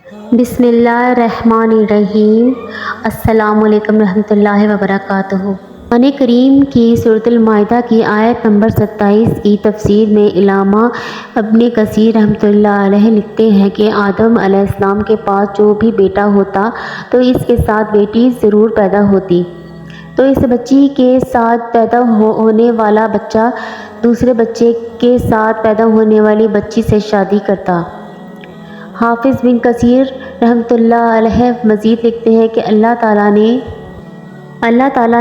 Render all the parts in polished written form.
بسم اللہ الرحمن الرحیم۔ السلام علیکم رحمۃ اللہ وبرکاتہ۔ قرآن کریم کی سورۃ المائدہ کی آیت نمبر 27 کی تفسیر میں علامہ ابن کثیر رحمۃ اللہ علیہ لکھتے ہیں کہ آدم علیہ السلام کے پاس جو بھی بیٹا ہوتا تو اس کے ساتھ بیٹی ضرور پیدا ہوتی، تو اس بچی کے ساتھ پیدا ہونے والا بچہ دوسرے بچے کے ساتھ پیدا ہونے والی بچی سے شادی کرتا۔ حافظ بن کثیر رحمۃ اللہ علیہ مزید لکھتے ہیں کہ اللہ تعالیٰ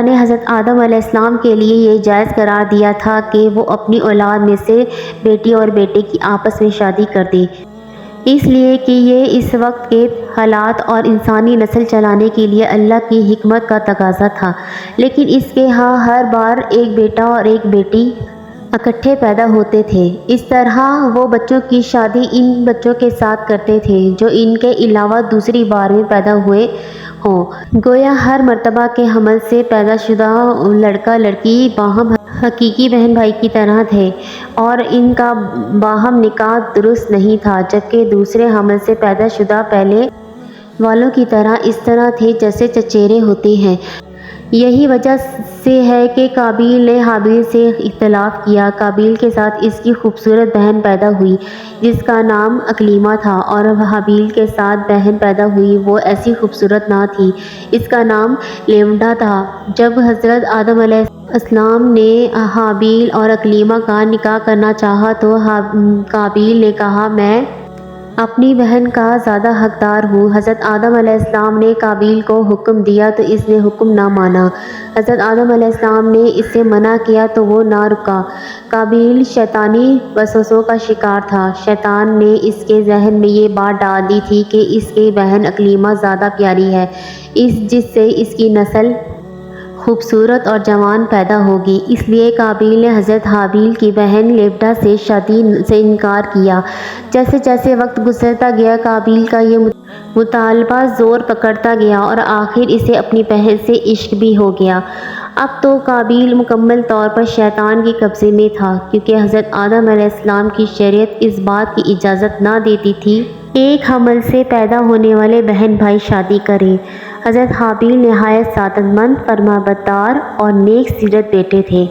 نے حضرت آدم علیہ السلام کے لیے یہ جائز قرار دیا تھا کہ وہ اپنی اولاد میں سے بیٹی اور بیٹے کی آپس میں شادی کر دے، اس لیے کہ یہ اس وقت کے حالات اور انسانی نسل چلانے کے لیے اللہ کی حکمت کا تقاضا تھا۔ لیکن اس کے ہاں ہر بار ایک بیٹا اور ایک بیٹی اکٹھے پیدا ہوتے تھے، اس طرح وہ بچوں کی شادی ان بچوں کے ساتھ کرتے تھے جو ان کے علاوہ دوسری بار میں پیدا ہوئے ہوں۔ گویا ہر مرتبہ کے حمل سے پیدا شدہ لڑکا لڑکی باہم حقیقی بہن بھائی کی طرح تھے اور ان کا باہم نکاح درست نہیں تھا، جبکہ دوسرے حمل سے پیدا شدہ پہلے والوں کی طرح اس طرح تھے جیسے چچیرے ہوتے ہیں۔ یہی وجہ سے ہے کہ قابیل نے حابیل سے اختلاف کیا۔ قابیل کے ساتھ اس کی خوبصورت بہن پیدا ہوئی جس کا نام اکلیمہ تھا، اور حابیل کے ساتھ بہن پیدا ہوئی، وہ ایسی خوبصورت نہ تھی، اس کا نام لیونڈا تھا۔ جب حضرت آدم علیہ السلام نے حابیل اور اکلیمہ کا نکاح کرنا چاہا تو قابیل نے کہا میں اپنی بہن کا زیادہ حقدار ہوں۔ حضرت آدم علیہ السلام نے قابیل کو حکم دیا تو اس نے حکم نہ مانا۔ حضرت آدم علیہ السلام نے اس سے منع کیا تو وہ نہ رکا۔ قابیل شیطانی وسوسوں کا شکار تھا۔ شیطان نے اس کے ذہن میں یہ بات ڈال دی تھی کہ اس کی بہن اکلیمہ زیادہ پیاری ہے، جس سے اس کی نسل خوبصورت اور جوان پیدا ہوگی۔ اس لیے قابیل نے حضرت حابیل کی بہن لیونڈا سے شادی سے انکار کیا۔ جیسے جیسے وقت گزرتا گیا قابیل کا یہ مطالبہ زور پکڑتا گیا اور آخر اسے اپنی بہن سے عشق بھی ہو گیا۔ اب تو قابیل مکمل طور پر شیطان کے قبضے میں تھا، کیونکہ حضرت آدم علیہ السلام کی شریعت اس بات کی اجازت نہ دیتی تھی ایک حمل سے پیدا ہونے والے بہن بھائی شادی کریں۔ حضرت حابیل نہایت سعادت مند، فرمانبردار اور نیک سیرت بیٹے تھے۔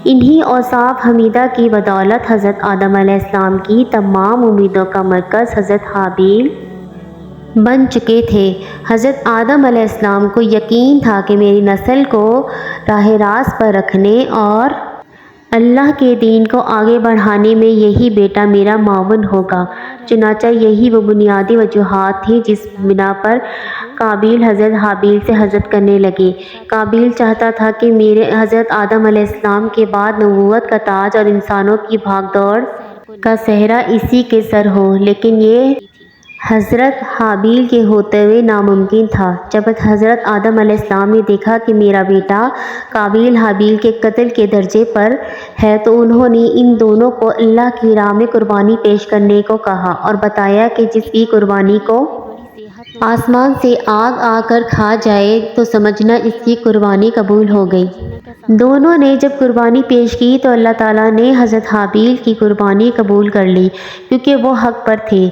انہی اوصاف حمیدہ کی بدولت حضرت آدم علیہ السلام کی تمام امیدوں کا مرکز حضرت حابیل بن چکے تھے۔ حضرت آدم علیہ السلام کو یقین تھا کہ میری نسل کو راہ راست پر رکھنے اور اللہ کے دین کو آگے بڑھانے میں یہی بیٹا میرا معاون ہوگا۔ چنانچہ یہی وہ بنیادی وجوہات تھیں جس بنا پر قابیل حضرت حابیل سے حسد کرنے لگے۔ قابیل چاہتا تھا کہ میرے حضرت آدم علیہ السلام کے بعد نبوت کا تاج اور انسانوں کی بھاگ دوڑ کا صحرا اسی کے سر ہو، لیکن یہ حضرت حابیل کے ہوتے ہوئے ناممکن تھا۔ جب حضرت آدم علیہ السلام نے دیکھا کہ میرا بیٹا قابیل حابیل کے قتل کے درجے پر ہے تو انہوں نے ان دونوں کو اللہ کی راہ میں قربانی پیش کرنے کو کہا اور بتایا کہ جس کی قربانی کو آسمان سے آگ آ کر کھا جائے تو سمجھنا اس کی قربانی قبول ہو گئی۔ دونوں نے جب قربانی پیش کی تو اللہ تعالیٰ نے حضرت حابیل کی قربانی قبول کر لی، کیونکہ وہ حق پر تھے۔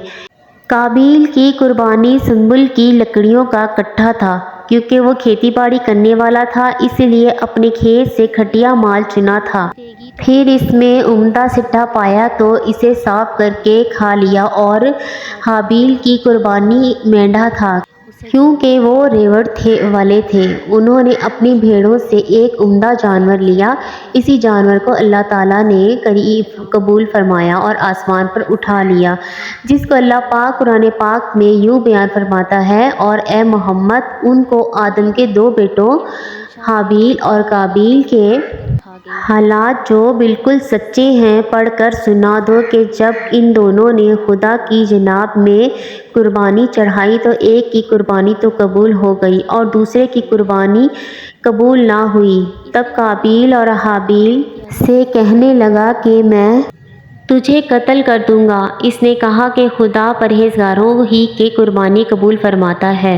قابیل کی قربانی سنبل کی لکڑیوں کا کٹھا تھا، کیونکہ وہ کھیتی باڑی کرنے والا تھا، اس لیے اپنے کھیت سے گھٹیا مال چنا تھا۔ پھر اس میں عمدہ سٹھا پایا تو اسے صاف کر کے کھا لیا۔ اور حابیل کی قربانی مینڈھا تھا، کیونکہ وہ ریوڑ والے تھے۔ انہوں نے اپنی بھیڑوں سے ایک عمدہ جانور لیا، اسی جانور کو اللہ تعالیٰ نے قبول فرمایا اور آسمان پر اٹھا لیا، جس کو اللہ پاک قرآن پاک میں یوں بیان فرماتا ہے، اور اے محمد ان کو آدم کے دو بیٹوں حابیل اور قابیل کے حالات جو بالکل سچے ہیں پڑھ کر سنا دو کہ جب ان دونوں نے خدا کی جناب میں قربانی چڑھائی تو ایک کی قربانی تو قبول ہو گئی اور دوسرے کی قربانی قبول نہ ہوئی۔ تب قابیل اور حابیل سے کہنے لگا کہ میں تجھے قتل کر دوں گا۔ اس نے کہا کہ خدا پرہیزگاروں ہی کی قربانی قبول فرماتا ہے۔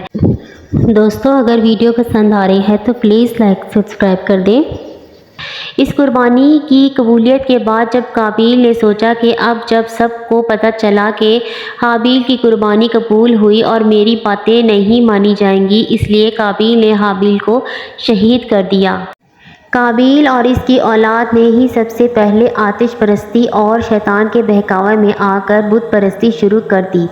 دوستو، اگر ویڈیو پسند آ رہی ہے تو پلیز لائک سبسکرائب کر دیں۔ اس قربانی کی قبولیت کے بعد جب قابیل نے سوچا کہ اب جب سب کو پتہ چلا کہ حابیل کی قربانی قبول ہوئی اور میری باتیں نہیں مانی جائیں گی، اس لیے قابیل نے حابیل کو شہید کر دیا۔ قابیل اور اس کی اولاد نے ہی سب سے پہلے آتش پرستی اور شیطان کے بہکاوے میں آ کر بت پرستی شروع کر دی۔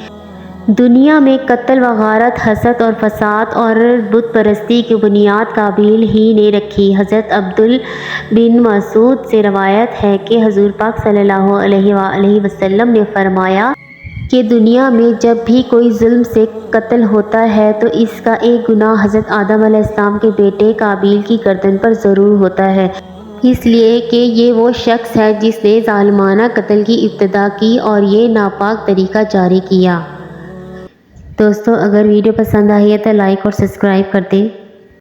دنیا میں قتل و غارت، حسد اور فساد اور بت پرستی کی بنیاد قابیل ہی نے رکھی۔ حضرت عبداللہ بن مسعود سے روایت ہے کہ حضور پاک صلی اللہ علیہ وآلہ وسلم نے فرمایا کہ دنیا میں جب بھی کوئی ظلم سے قتل ہوتا ہے تو اس کا ایک گناہ حضرت آدم علیہ السلام کے بیٹے قابیل کی گردن پر ضرور ہوتا ہے، اس لیے کہ یہ وہ شخص ہے جس نے ظالمانہ قتل کی ابتدا کی اور یہ ناپاک طریقہ جاری کیا۔ دوستو، اگر ویڈیو پسند آئی ہے تو لائک اور سبسکرائب کر دیں۔